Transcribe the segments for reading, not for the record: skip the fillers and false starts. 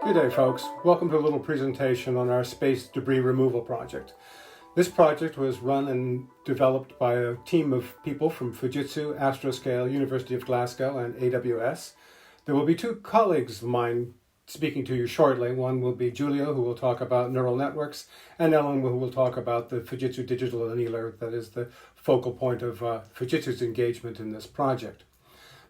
Good day, folks. Welcome to a little presentation on our space debris removal project. This project was run and developed by a team of people from Fujitsu, Astroscale, University of Glasgow, and AWS. There will be two colleagues of mine speaking to you shortly. One will be Julia, who will talk about neural networks, and Ellen, who will talk about the Fujitsu Digital Annealer, that is the focal point of Fujitsu's engagement in this project.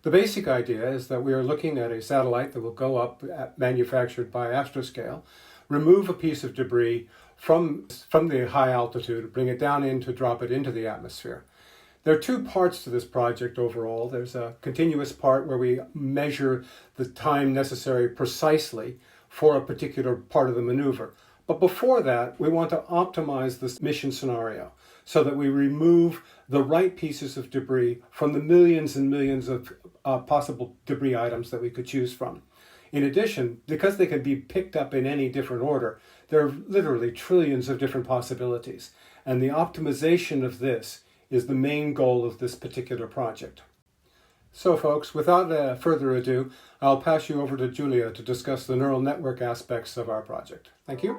The basic idea is that we are looking at a satellite that will go up, manufactured by Astroscale, remove a piece of debris from the high altitude, bring it down in to drop it into the atmosphere. There are two parts to this project overall. There's a continuous part where we measure the time necessary precisely for a particular part of the maneuver. But before that, we want to optimize this mission scenario so that we remove the right pieces of debris from the millions and millions of possible debris items that we could choose from. In addition, because they can be picked up in any different order, there are literally trillions of different possibilities. And the optimization of this is the main goal of this particular project. So folks, without further ado, I'll pass you over to Julia to discuss the neural network aspects of our project. Thank you.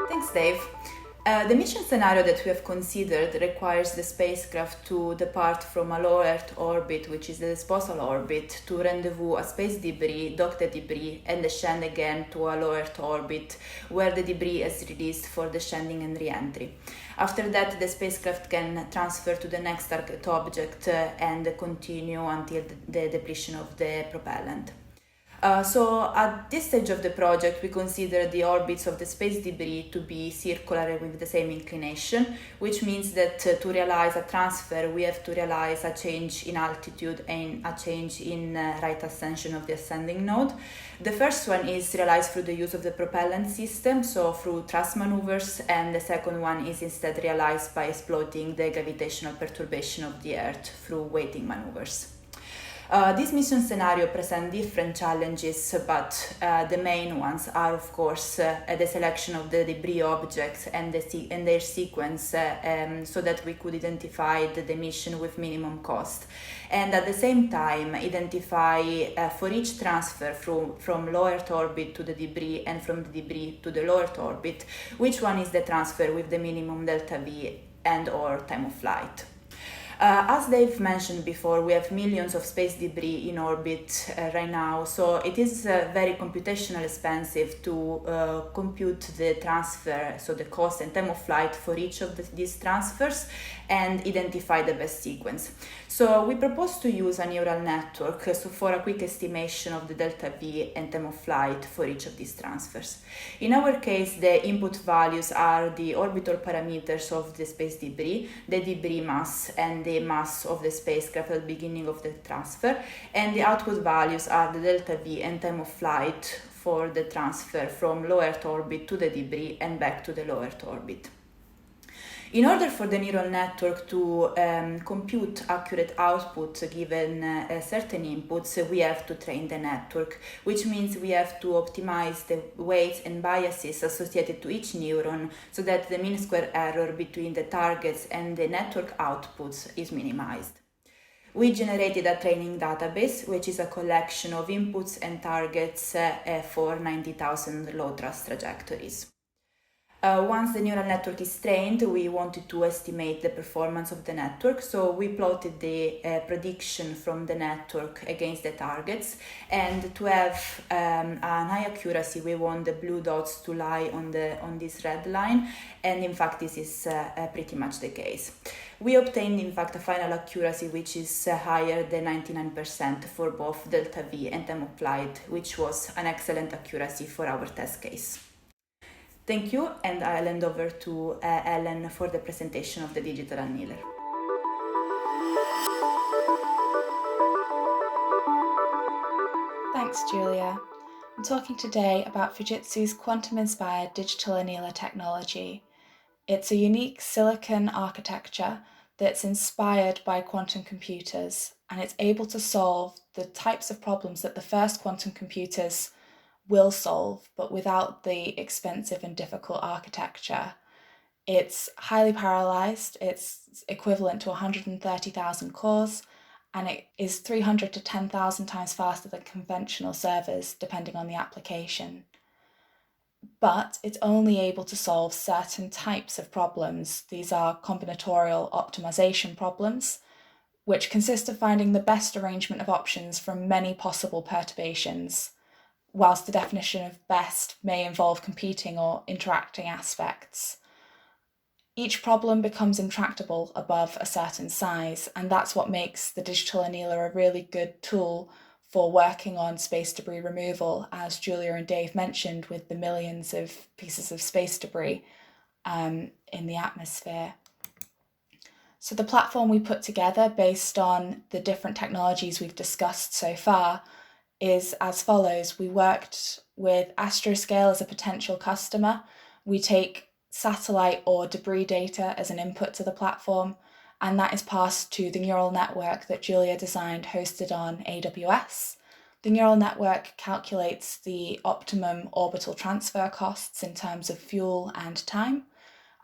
Thanks, Dave. The mission scenario that we have considered requires the spacecraft to depart from a low Earth orbit, which is the disposal orbit, to rendezvous a space debris, dock the debris, and descend again to a low Earth orbit, where the debris is released for descending and re-entry. After that, the spacecraft can transfer to the next target object and continue until the depletion of the propellant. So at this stage of the project, we consider the orbits of the space debris to be circular with the same inclination, which means that to realize a transfer, we have to realize a change in altitude and a change in right ascension of the ascending node. The first one is realized through the use of the propellant system, so through thrust maneuvers, and the second one is instead realized by exploiting the gravitational perturbation of the Earth through weighting maneuvers. This mission scenario presents different challenges, but the main ones are, of course, the selection of the debris objects and their sequence, so that we could identify the mission with minimum cost. And at the same time, identify for each transfer from low Earth orbit to the debris and from the debris to the low Earth orbit, which one is the transfer with the minimum delta V and or time of flight. As Dave mentioned before, we have millions of space debris in orbit right now, so it is very computationally expensive to compute the transfer, so the cost and time of flight for each of these transfers, and identify the best sequence. So we propose to use a neural network for a quick estimation of the delta V and time of flight for each of these transfers. In our case, the input values are the orbital parameters of the space debris, the debris mass, and the mass of the spacecraft at the beginning of the transfer, and the output values are the delta V and time of flight for the transfer from low Earth orbit to the debris and back to the low Earth orbit. In order for the neural network to compute accurate output given certain inputs, we have to train the network, which means we have to optimize the weights and biases associated to each neuron so that the mean square error between the targets and the network outputs is minimized. We generated a training database, which is a collection of inputs and targets for 90,000 low thrust trajectories. Once the neural network is trained, we wanted to estimate the performance of the network, so we plotted the prediction from the network against the targets, and to have an high accuracy, we want the blue dots to lie on this red line, and in fact this is pretty much the case. We obtained in fact a final accuracy which is higher than 99% for both delta V and time of flight, which was an excellent accuracy for our test case. Thank you, and I'll hand over to Ellen for the presentation of the digital annealer. Thanks, Julia. I'm talking today about Fujitsu's quantum-inspired digital annealer technology. It's a unique silicon architecture that's inspired by quantum computers, and it's able to solve the types of problems that the first quantum computers will solve, but without the expensive and difficult architecture. It's highly parallelized, it's equivalent to 130,000 cores, and it is 300 to 10,000 times faster than conventional servers, depending on the application. But it's only able to solve certain types of problems. These are combinatorial optimization problems, which consist of finding the best arrangement of options from many possible perturbations, whilst the definition of best may involve competing or interacting aspects. Each problem becomes intractable above a certain size, and that's what makes the digital annealer a really good tool for working on space debris removal, as Julia and Dave mentioned, with the millions of pieces of space debris in the atmosphere. So the platform we put together based on the different technologies we've discussed so far is as follows. We worked with Astroscale as a potential customer. We take satellite or debris data as an input to the platform, and that is passed to the neural network that Julia designed hosted on AWS. The neural network calculates the optimum orbital transfer costs in terms of fuel and time,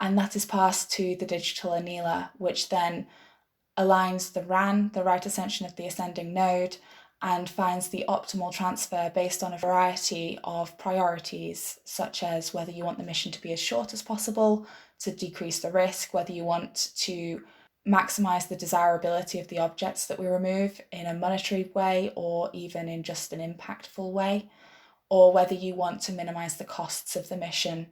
and that is passed to the digital annealer, which then aligns the RAN, the right ascension of the ascending node, and finds the optimal transfer based on a variety of priorities, such as whether you want the mission to be as short as possible to decrease the risk, whether you want to maximize the desirability of the objects that we remove in a monetary way or even in just an impactful way, or whether you want to minimize the costs of the mission.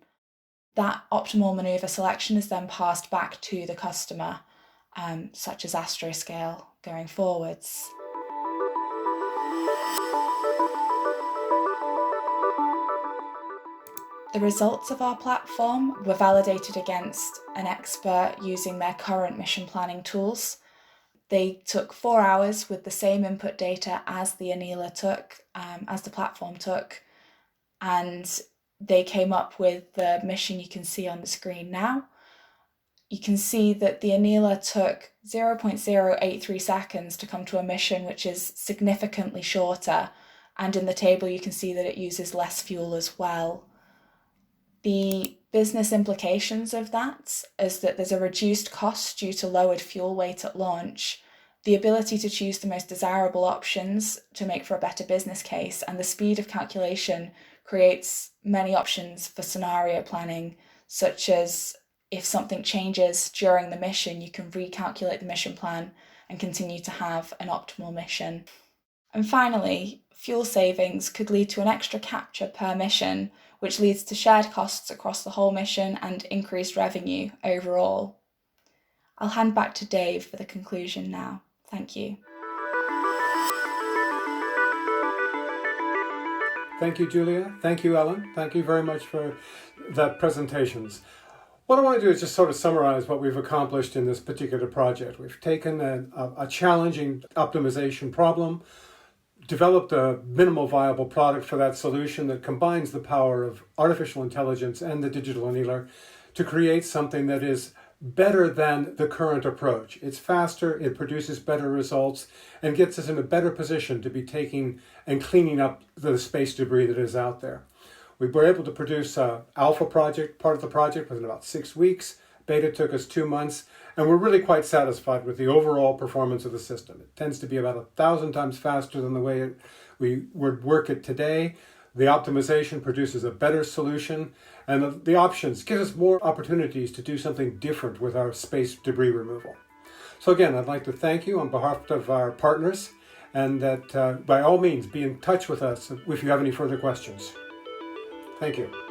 That optimal maneuver selection is then passed back to the customer, such as Astroscale, going forwards. The results of our platform were validated against an expert using their current mission planning tools. They took 4 hours with the same input data as the annealer took, as the platform took, and they came up with the mission you can see on the screen now. You can see that the annealer took 0.083 seconds to come to a mission which is significantly shorter, and in the table you can see that it uses less fuel as well. The business implications of that is that there's a reduced cost due to lowered fuel weight at launch, the ability to choose the most desirable options to make for a better business case, and the speed of calculation creates many options for scenario planning, such as if something changes during the mission, you can recalculate the mission plan and continue to have an optimal mission. And finally, fuel savings could lead to an extra capture per mission, which leads to shared costs across the whole mission and increased revenue overall. I'll hand back to Dave for the conclusion now. Thank you. Thank you, Julia. Thank you, Ellen. Thank you very much for the presentations. What I want to do is just sort of summarize what we've accomplished in this particular project. We've taken a challenging optimization problem, developed a minimal viable product for that solution that combines the power of artificial intelligence and the digital annealer to create something that is better than the current approach. It's faster, it produces better results, and gets us in a better position to be taking and cleaning up the space debris that is out there. We were able to produce an alpha project, part of the project, within about 6 weeks. Beta took us 2 months, and we're really quite satisfied with the overall performance of the system. It tends to be about 1,000 times faster than the way we would work it today. The optimization produces a better solution, and the options give us more opportunities to do something different with our space debris removal. So again, I'd like to thank you on behalf of our partners, and that by all means, be in touch with us if you have any further questions. Thank you.